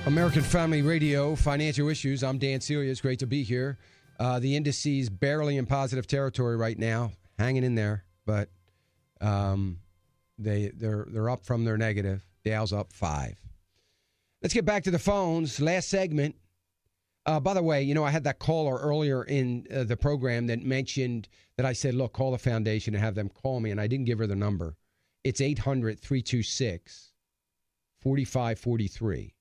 American Family Radio, Financial Issues. I'm Dan Celia. It's great to be here. The indices barely in positive territory right now, hanging in there, but they're up from their negative. Dow's up 5. Let's get back to the phones. Last segment. By the way, I had that caller earlier in the program that mentioned that I said, look, call the foundation and have them call me, and I didn't give her the number. It's 800-326-4543.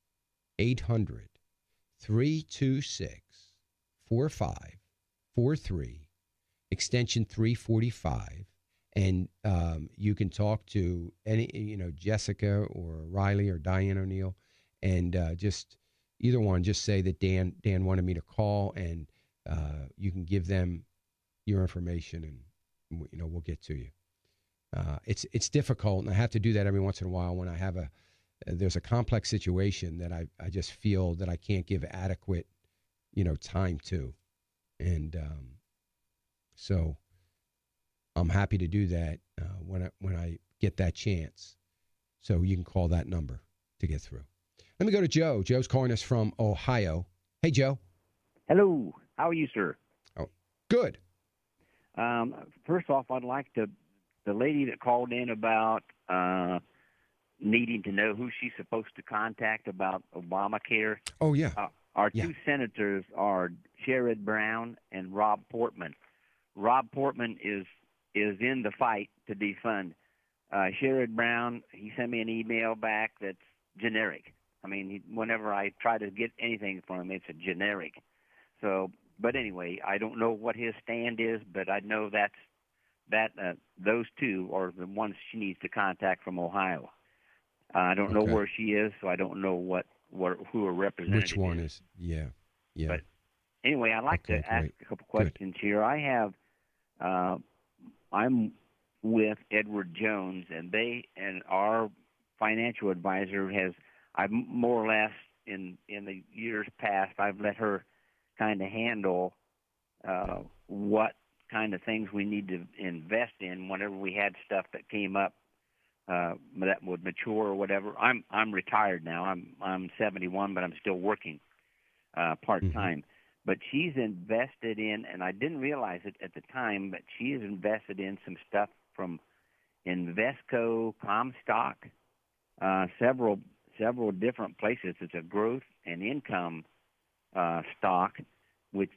800-326-4543, extension 345. And you can talk to any, Jessica or Riley or Diane O'Neill, and just either one, just say that Dan wanted me to call, and you can give them your information, and we'll get to you. It's difficult, and I have to do that every once in a while when I have there's a complex situation that I just feel that I can't give adequate, time to. And so I'm happy to do that when I get that chance. So you can call that number to get through. Let me go to Joe. Joe's calling us from Ohio. Hey, Joe. Hello. How are you, sir? Oh, good. First off, I'd like the lady that called in about needing to know who she's supposed to contact about Obamacare. Oh, yeah. Our two senators are Sherrod Brown and Rob Portman. Rob Portman is in the fight to defund. Sherrod Brown, he sent me an email back that's generic. I mean, whenever I try to get anything from him, it's a generic. So, but anyway, I don't know what his stand is, but I know those two are the ones she needs to contact from Ohio. I don't know where she is, so I don't know who her representative is. Which one is? Yeah. But anyway, I'd like to ask a couple questions here. I have, I'm with Edward Jones, and our financial advisor I've more or less in the years past, I've let her kind of handle what kind of things we need to invest in whenever we had stuff that came up that would mature or whatever. I'm retired now. I'm 71, but I'm still working part-time. Mm-hmm. But she's invested in, and I didn't realize it at the time, but she is invested in some stuff from Invesco, Comstock, several different places. It's a growth and income stock, which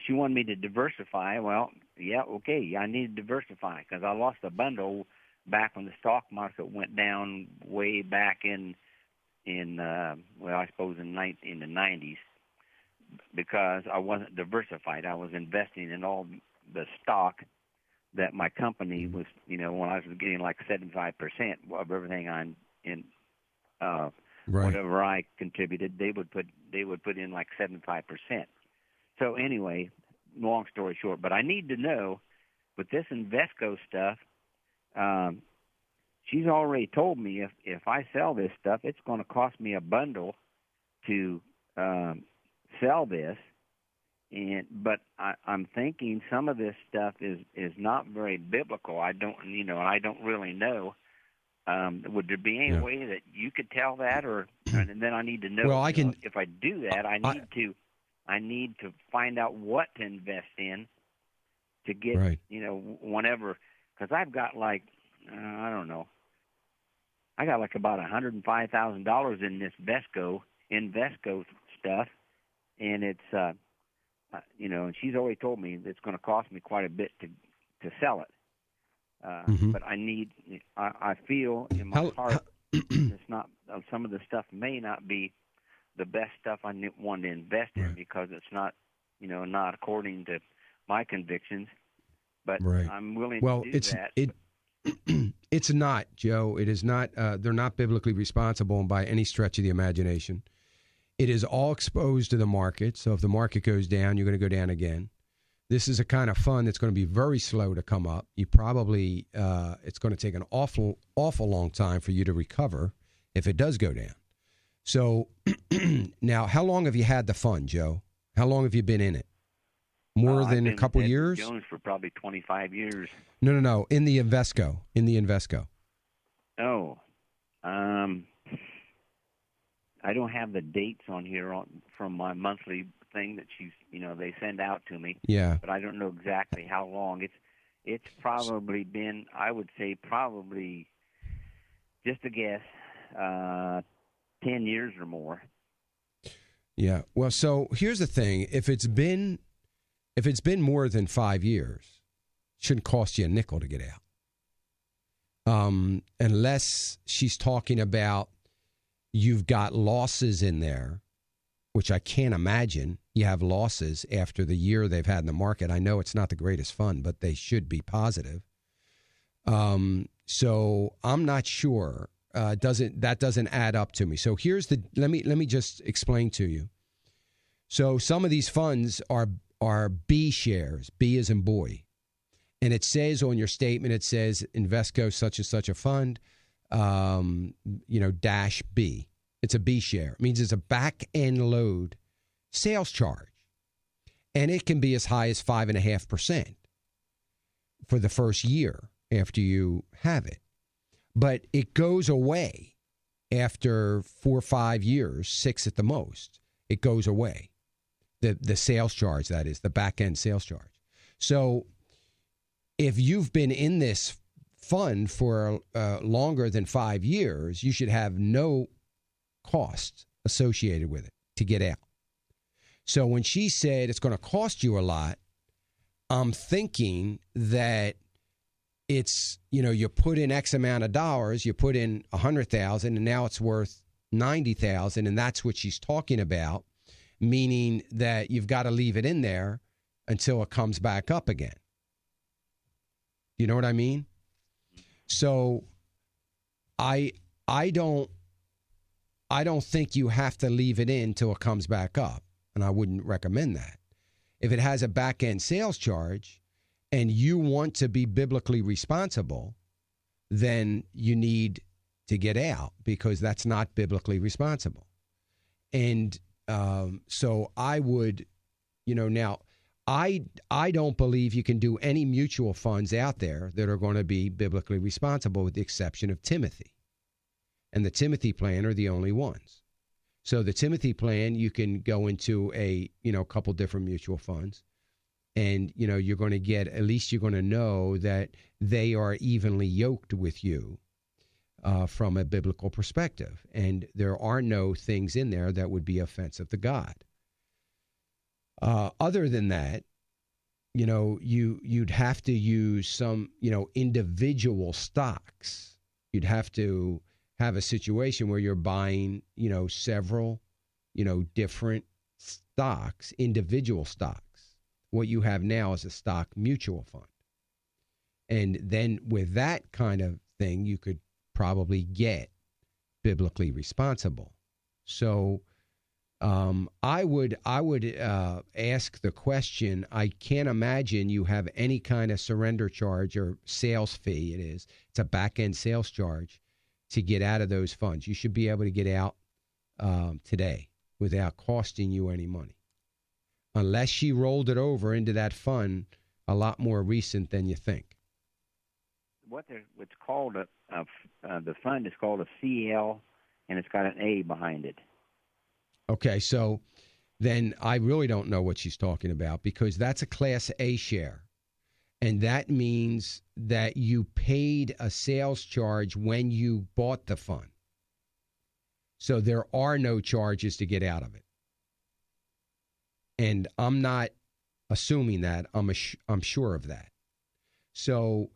she wanted me to diversify. Well, yeah, okay, I need to diversify because I lost a bundle back when the stock market went down way back in I suppose in the 90s, because I wasn't diversified. I was investing in all the stock that my company was, when I was getting like 75% of everything whatever I contributed, they would put in like 75%. So anyway, long story short, but I need to know with this Invesco stuff, she's already told me if I sell this stuff, it's going to cost me a bundle to sell this. But I'm thinking some of this stuff is not very biblical. I don't really know. Would there be any way that you could tell that, and then I need to know? Well, I can. If I do that, I need to find out what to invest in to get, whenever, because I've got like I don't know, I got like about $105,000 in this Invesco stuff, and it's and she's already told me that it's going to cost me quite a bit to sell it. But I feel in my heart it's not. Some of the stuff may not be the best stuff I want to invest in because it's not, not according to my convictions. But I'm willing to do that. It's not, Joe. It is not. They're not biblically responsible by any stretch of the imagination. It is all exposed to the market. So if the market goes down, you're going to go down again. This is a kind of fund that's going to be very slow to come up. You probably it's going to take an awful long time for you to recover if it does go down. So now, how long have you had the fund, Joe? How long have you been in it? More than a couple years? Jones for probably 25 years. No. In the Invesco. Oh, I don't have the dates on here from my monthly thing that they send out to me. Yeah. But I don't know exactly how long. It's probably been, I would say, probably, just a guess, 10 years or more. Yeah. Well, so here's the thing: if it's been more than 5 years, it shouldn't cost you a nickel to get out. Unless she's talking about you've got losses in there, which I can't imagine you have losses after the year they've had in the market. I know it's not the greatest fund, but they should be positive. So I'm not sure. That doesn't add up to me. So here's let me just explain to you. So some of these funds are B shares. B as in boy. And it says on your statement, it says Invesco such and such a fund, dash B. It's a B share. It means it's a back end load sales charge. And it can be as high as 5.5% for the first year after you have it. But it goes away after 4 or 5 years, 6 at the most. It goes away. The sales charge, that is, the back end sales charge. So if you've been in this fund for longer than 5 years, you should have no cost associated with it to get out. So when she said it's going to cost you a lot, I'm thinking that it's, you put in X amount of dollars, you put in 100,000 and now it's worth 90,000. And that's what she's talking about, meaning that you've got to leave it in there until it comes back up again. You know what I mean? So I don't think you have to leave it in till it comes back up, and I wouldn't recommend that. If it has a back end sales charge and you want to be biblically responsible, then you need to get out, because that's not biblically responsible. And so I would, now I don't believe you can do any mutual funds out there that are going to be biblically responsible, with the exception of Timothy. And the Timothy plan are the only ones. So the Timothy plan, you can go into a couple different mutual funds, and you're going to get, at least you're going to know that they are evenly yoked with you from a biblical perspective, and there are no things in there that would be offensive to God. Other than that, you'd have to use some, individual stocks. You'd have to have a situation where you're buying, several, different stocks, individual stocks. What you have now is a stock mutual fund. And then with that kind of thing, you could probably get biblically responsible. So I would ask the question. I can't imagine you have any kind of surrender charge or sales fee. It's a back end sales charge to get out of those funds. You should be able to get out today without costing you any money, unless she rolled it over into that fund a lot more recent than you think. What's called the fund is called a CL, and it's got an A behind it. Okay, so then I really don't know what she's talking about, because that's a Class A share. And that means that you paid a sales charge when you bought the fund. So there are no charges to get out of it. And I'm not assuming that. I'm sure of that. So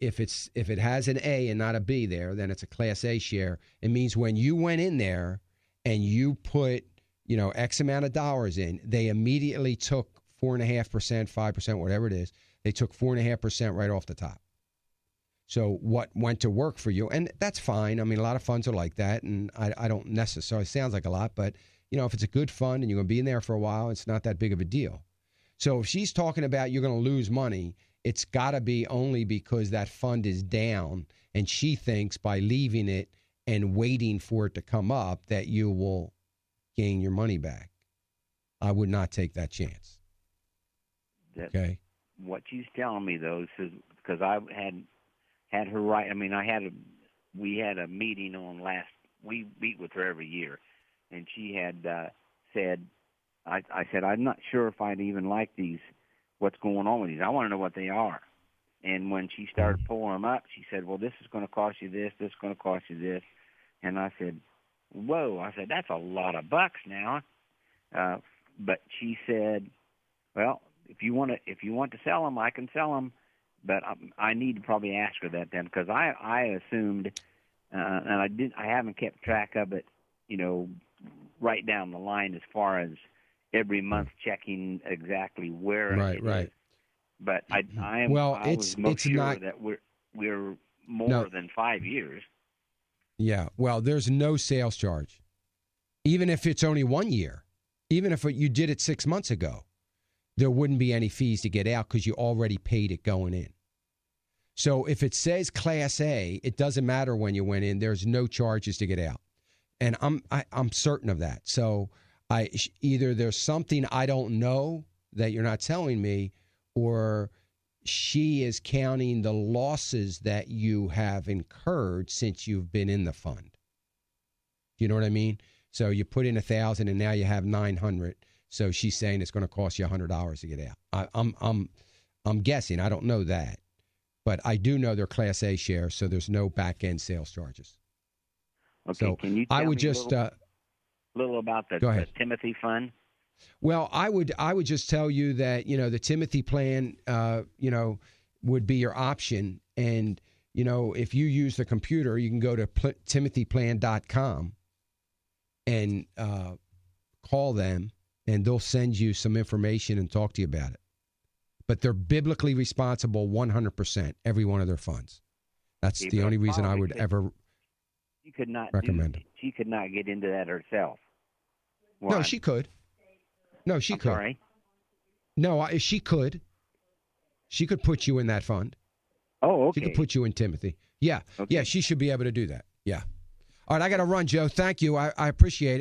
if it has an A and not a B there, then it's a Class A share. It means when you went in there and you put, X amount of dollars in, they immediately took 4.5%, 5%, whatever it is. They took 4.5% right off the top. So what went to work for you, and that's fine. I mean, a lot of funds are like that, and I don't necessarily, sounds like a lot, but, if it's a good fund and you're going to be in there for a while, it's not that big of a deal. So if she's talking about you're going to lose money, it's got to be only because that fund is down, and she thinks by leaving it and waiting for it to come up that you will gain your money back. I would not take that chance. Okay. What she's telling me, though, is because I had her right. I mean, we had a meeting on we meet with her every year, and she had said, I said, I'm not sure if I'd even like these. What's going on with these? I want to know what they are. And when she started pulling them up, she said, well, this is going to cost you this. This is going to cost you this. And I said, whoa. I said, that's a lot of bucks now. But she said, well, if you want to sell them, I can sell them. But I need to probably ask her that then, because I assumed, and I haven't kept track of it, right down the line as far as every month checking exactly where. Right. Is. But I am. Well, I was most sure that we're more than 5 years. Yeah. Well, there's no sales charge, even if it's only 1 year. Even if you did it 6 months ago, there wouldn't be any fees to get out because you already paid it going in. So if it says Class A, it doesn't matter when you went in. There's no charges to get out, and I'm certain of that. So either there's something I don't know that you're not telling me, or she is counting the losses that you have incurred since you've been in the fund. Do you know what I mean? So you put in 1,000 and now you have 900. So she's saying it's going to cost you $100 to get out. I'm guessing. I don't know that, but I do know they're Class A shares, so there's no back end sales charges. Okay, so can you tell me a little about the Timothy Fund? Well, I would just tell you that, the Timothy plan, would be your option. And, if you use the computer, you can go to timothyplan.com and call them, and they'll send you some information and talk to you about it. But they're biblically responsible 100%, every one of their funds. That's the only reason I would ever recommend them. She could not get into that herself. Why? No, she could. No, she could. Sorry. No, she could. She could put you in that fund. Oh, okay. She could put you in Timothy. Yeah. Okay. Yeah, she should be able to do that. Yeah. All right, I got to run, Joe. Thank you. I appreciate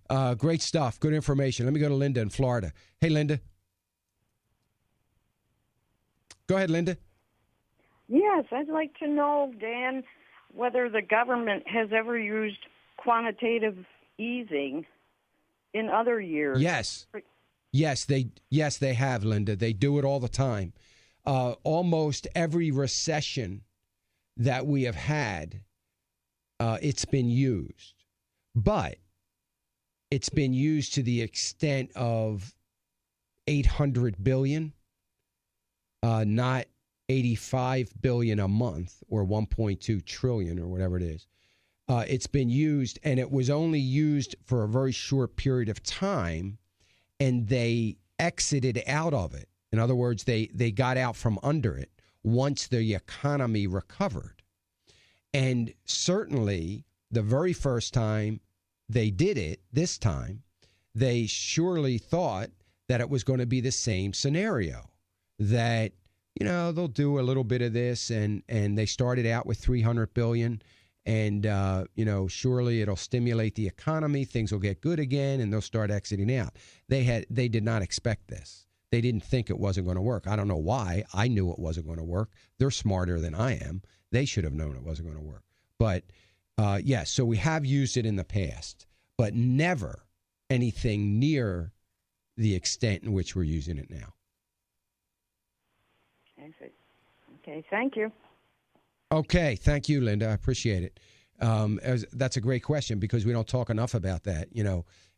it. Great stuff. Good information. Let me go to Linda in Florida. Hey, Linda. Go ahead, Linda. Yes, I'd like to know, Dan, whether the government has ever used quantitative easing in other years. Yes, they have, Linda. They do it all the time. Almost every recession that we have had, it's been used. But it's been used to the extent of $800 billion, not $85 billion a month or $1.2 trillion or whatever it is. It's been used, and it was only used for a very short period of time, and they exited out of it. In other words, they got out from under it once the economy recovered. And certainly the very first time they did it, this time, they surely thought that it was going to be the same scenario, that, they'll do a little bit of this, and they started out with $300 billion. And, surely it'll stimulate the economy. Things will get good again, and they'll start exiting out. They did not expect this. They didn't think it wasn't going to work. I don't know why. I knew it wasn't going to work. They're smarter than I am. They should have known it wasn't going to work. But, yes, so we have used it in the past, but never anything near the extent in which we're using it now. Okay, thank you. Okay, thank you, Linda. I appreciate it. That's a great question because we don't talk enough about that.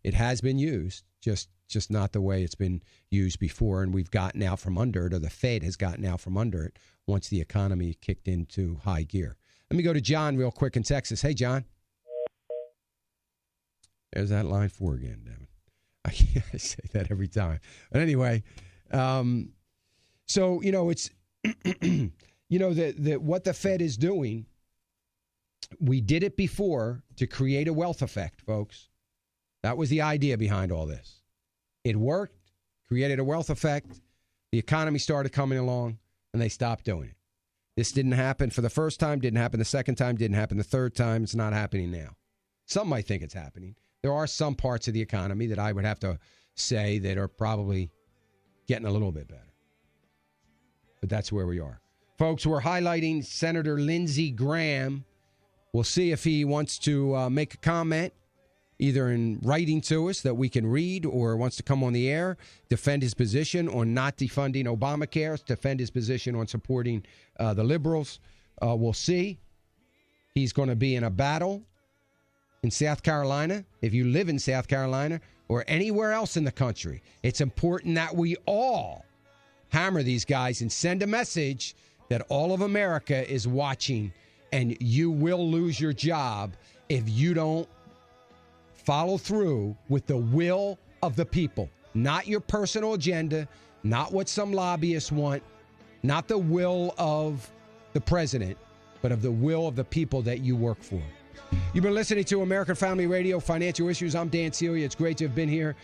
It has been used, just not the way it's been used before, and we've gotten out from under it, or the Fed has gotten out from under it once the economy kicked into high gear. Let me go to John real quick in Texas. Hey, John. There's that line 4 again, Devin. I say that every time. But anyway, so, it's... what the Fed is doing, we did it before to create a wealth effect, folks. That was the idea behind all this. It worked, created a wealth effect. The economy started coming along, and they stopped doing it. This didn't happen for the first time, didn't happen the second time, didn't happen the third time. It's not happening now. Some might think it's happening. There are some parts of the economy that I would have to say that are probably getting a little bit better. But that's where we are. Folks, we're highlighting Senator Lindsey Graham We'll see if he wants to make a comment, either in writing to us that we can read, or wants to come on the air, defend his position on not defunding Obamacare, defend his position on supporting the liberals. We'll see. He's going to be in a battle in South Carolina. If you live in South Carolina or anywhere else in the country, it's important that we all hammer these guys and send a message that all of America is watching, and you will lose your job if you don't follow through with the will of the people, not your personal agenda, not what some lobbyists want, not the will of the president, but of the will of the people that you work for. You've been listening to American Family Radio, Financial Issues. I'm Dan Celia. It's great to have been here.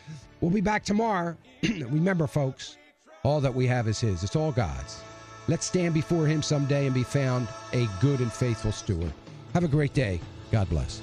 We'll be back tomorrow. Remember, folks, all that we have is his. It's all God's. Let's stand before him someday and be found a good and faithful steward. Have a great day. God bless.